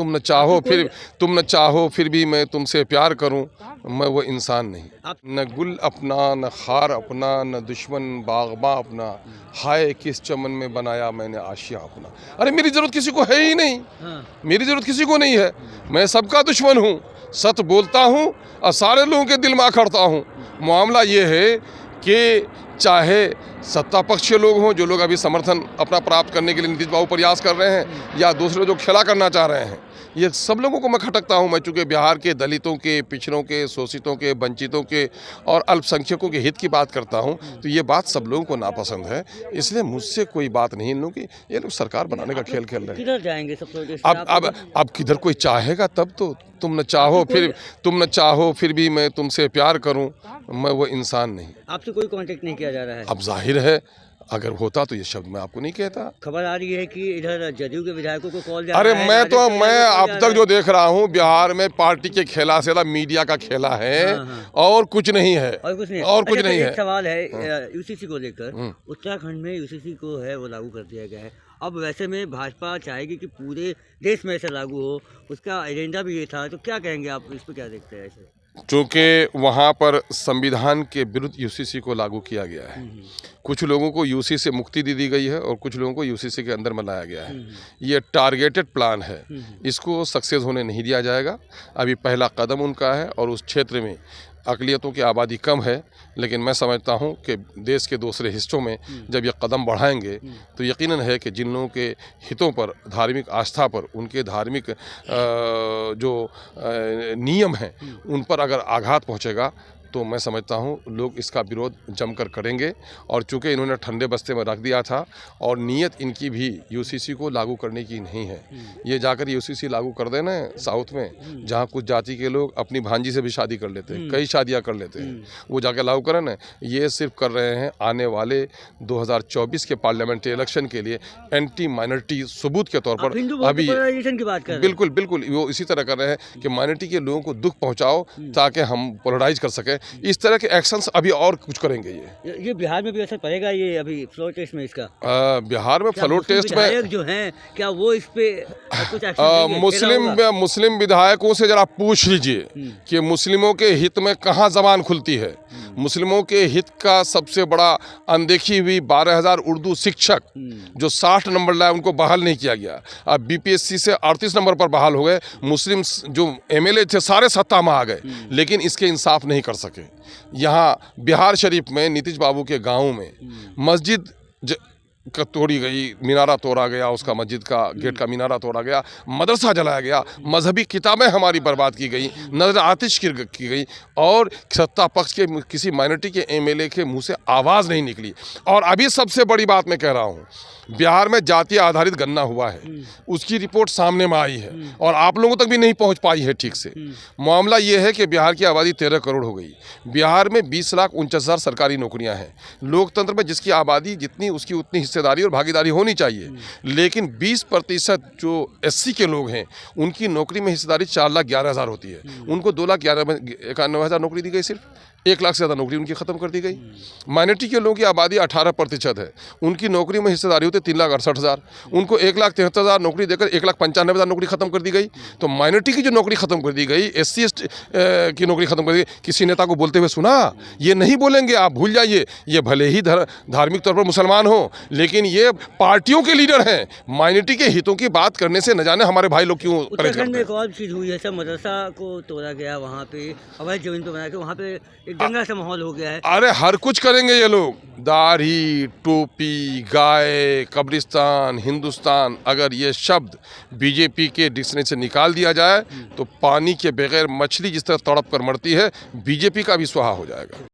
तुम न चाहो फिर भी मैं तुमसे प्यार करूं, मैं वो इंसान नहीं। न गुल अपना, न खार अपना, न दुश्मन बागबां अपना, हाय किस चमन में बनाया मैंने आशियाँ अपना। अरे मेरी ज़रूरत किसी को है ही नहीं, मेरी ज़रूरत किसी को नहीं है। मैं सबका दुश्मन हूँ, सच बोलता हूँ और सारे लोगों के दिल में आखड़ता हूँ। मामला ये है कि चाहे सत्ता पक्ष के लोग हों, जो लोग अभी समर्थन अपना प्राप्त करने के लिए नीतीश बाबू प्रयास कर रहे हैं, या दूसरे जो खेला करना चाह रहे हैं, ये सब लोगों को मैं खटकता हूँ। मैं चूँकि बिहार के दलितों के, पिछड़ों के, शोषितों के, वंचितों के और अल्पसंख्यकों के हित की बात करता हूँ, तो ये बात सब लोगों को नापसंद है। इसलिए मुझसे कोई बात नहीं इन लोगों की। ये लोग सरकार बनाने का खेल खेल रहे हैं। किधर जाएंगे सब लोग? अब किधर कोई चाहेगा तब तो। तुम न चाहो फिर भी मैं तुमसे प्यार करूं, मैं वो इंसान नहीं। आपसे कोई कांटेक्ट नहीं किया जा रहा है? अब जाहिर है, अगर होता तो ये शब्द मैं आपको नहीं कहता। खबर आ रही है कि इधर जदयू के विधायकों को कॉल जा अरे रहा है। मैं अब तक जो देख रहा हूँ, बिहार में पार्टी के खेला से मीडिया का खेला है। और कुछ नहीं है, और कुछ नहीं है। एक सवाल है यूसीसी को लेकर। उत्तराखंड में यूसीसी को है वो लागू कर दिया गया है। अब वैसे में भाजपा चाहेगी कि पूरे देश में ऐसा लागू हो, उसका एजेंडा भी ये था, तो क्या कहेंगे आप इस पर, क्या देखते हैं ऐसे? चूँकि वहाँ पर संविधान के विरुद्ध यूसीसी को लागू किया गया है। कुछ लोगों को यूसी से मुक्ति दे दी गई है और कुछ लोगों को यूसीसी के अंदर बनाया गया है। ये टारगेटेड प्लान है, इसको सक्सेस होने नहीं दिया जाएगा। अभी पहला कदम उनका है और उस क्षेत्र में अक़लियतों की आबादी कम है, लेकिन मैं समझता हूं कि देश के दूसरे हिस्सों में जब ये कदम बढ़ाएंगे तो यकीनन है कि जिन लोगों के हितों पर, धार्मिक आस्था पर, उनके धार्मिक जो नियम हैं उन पर अगर आघात पहुंचेगा तो मैं समझता हूं लोग इसका विरोध जमकर करेंगे। और चूँकि इन्होंने ठंडे बस्ते में रख दिया था और नीयत इनकी भी यूसीसी को लागू करने की नहीं है। ये जाकर यूसीसी लागू कर देना साउथ में, जहां कुछ जाति के लोग अपनी भांजी से भी शादी कर लेते हैं, कई शादियां कर लेते हैं, वो जाकर लागू करें ना। ये सिर्फ कर रहे हैं आने वाले 2024 के पार्लियामेंट्री इलेक्शन के लिए एंटी माइनॉरिटी सबूत के तौर पर। अभी की बात कर बिल्कुल वो इसी तरह कर रहे हैं कि माइनॉरिटी के लोगों को दुख पहुँचाओ ताकि हम पोलराइज कर सकें। इस तरह के एक्शंस अभी और कुछ करेंगे। ये बिहार में भी असर पड़ेगा, ये अभी फ्लोर टेस्ट में इसका? बिहार में फ्लोर टेस्ट में जो हैं, क्या वो इस पे कुछ एक्शन मुस्लिम विधायकों से जरा पूछ लीजिए कि मुस्लिमों के हित में कहाँ जबान खुलती है। मुस्लिमों के हित का सबसे बड़ा अनदेखी हुई 12,000 उर्दू शिक्षक जो 60 नंबर लाए, उनको बहाल नहीं किया गया। अब बीपीएससी से 38 नंबर पर बहाल हो गए। मुस्लिम जो एमएलए थे सारे सत्ता में आ गए, लेकिन इसके इंसाफ नहीं कर सके। यहाँ बिहार शरीफ में नीतीश बाबू के गाँव में मस्जिद तोड़ी गई, मीनारा तोड़ा गया, उसका मस्जिद का गेट का मीनारा तोड़ा गया, मदरसा जलाया गया, मजहबी किताबें हमारी बर्बाद की गई, नजर आतिश की गई, और सत्ता पक्ष के किसी माइनॉरिटी के एमएलए के मुंह से आवाज़ नहीं निकली। और अभी सबसे बड़ी बात मैं कह रहा हूँ, बिहार में जातीय आधारित गणना हुआ है, उसकी रिपोर्ट सामने में आई है और आप लोगों तक भी नहीं पहुंच पाई है ठीक से। मामला ये है कि बिहार की आबादी 13 करोड़ हो गई। बिहार में 20,49,000 सरकारी नौकरियां हैं। लोकतंत्र में जिसकी आबादी जितनी, उसकी उतनी हिस्सेदारी और भागीदारी होनी चाहिए, लेकिन 20% जो एससी के लोग हैं उनकी नौकरी में हिस्सेदारी 4,11,000 होती है। उनको 2,91,000 नौकरी दी गई, सिर्फ 1 लाख से ज़्यादा नौकरी उनकी ख़त्म कर दी गई। माइनॉरिटी के लोगों की आबादी 18% है, उनकी नौकरी में हिस्सेदारी होती है 3,68,000, उनको 1,73,000 नौकरी देकर 1,95,000 नौकरी ख़त्म कर दी गई। तो माइनॉरिटी की जो नौकरी ख़त्म कर दी गई, एससी एसटी की नौकरी ख़त्म कर दी गई। किसी नेता को बोलते हुए सुना? ये नहीं बोलेंगे, आप भूल जाइए। ये भले ही धार्मिक तौर पर मुसलमान हो, लेकिन ये पार्टियों के लीडर हैं। माइनॉरिटी के हितों की बात करने से न जाने हमारे भाई लोग क्यों परहेज करते हैं। एक और चीज़ हुई है, सब मदरसा को तोड़ा गया, वहाँ पे अवैध जमीन पर बना के वहाँ पे एक दंगा सा माहौल हो गया है। अरे हर कुछ करेंगे ये लोग, दाढ़ी, टोपी, गाय, कब्रिस्तान, हिंदुस्तान, अगर ये शब्द बीजेपी के डिक्शनरी से निकाल दिया जाए तो पानी के बगैर मछली जिस तरह तड़प कर मरती है, बीजेपी का भी स्वाहा हो जाएगा।